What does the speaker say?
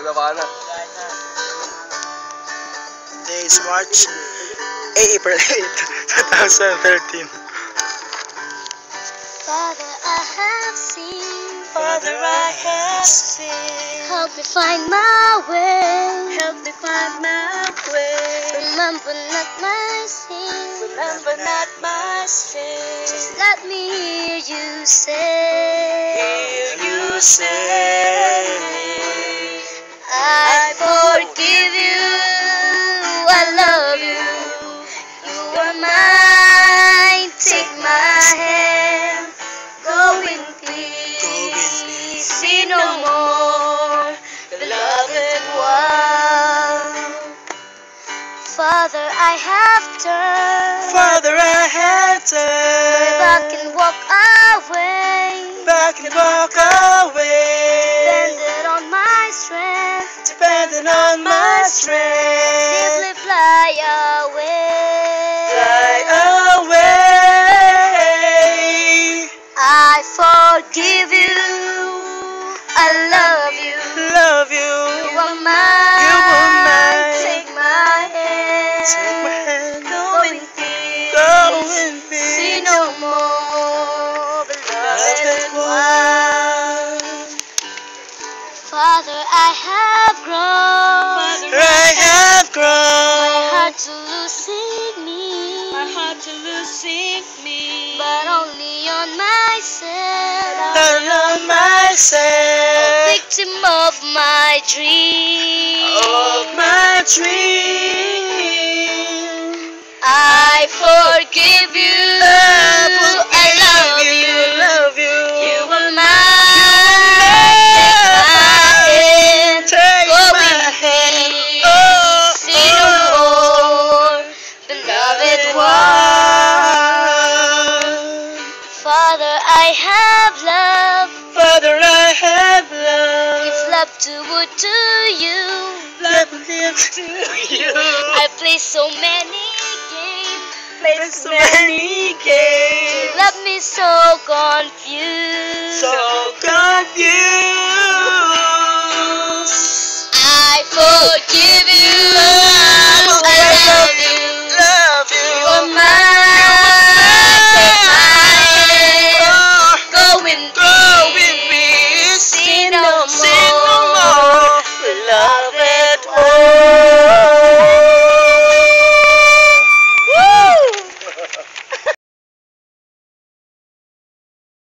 Today is April 8th, 2013. Father, I have seen. Father, I have seen. Help me find my way. Help me find my way. Remember not my sin. Remember not my sin. Just let me hear you say. Hear you say, I forgive you. I love you. You are mine. Take my hand. Go in peace. See no more. Beloved one. Father, I have turned. Father, I have turned Back and walk away. back and walk away, Depended on my strength. depending on my strength. Simply fly away. Fly away. I forgive you. I love you. Love you. You are mine. You are mine. Take my hand. Take my hand. Go in peace. Go in peace. See no more. Beloved Beloved one. one. Father, I have grown. I have My grown. heart to losing me. My heart to losing me. But only on myself. Not on myself. Victim of my dream. Of my dream. I forgive you. I love you. Love you. You are mine. Take Go my in hand. peace. Oh, See no more. Beloved one. Father, I have love. Father, I have love. If love to would to you. Let me live to you. I play so many games. Play so many games. Left me so confused.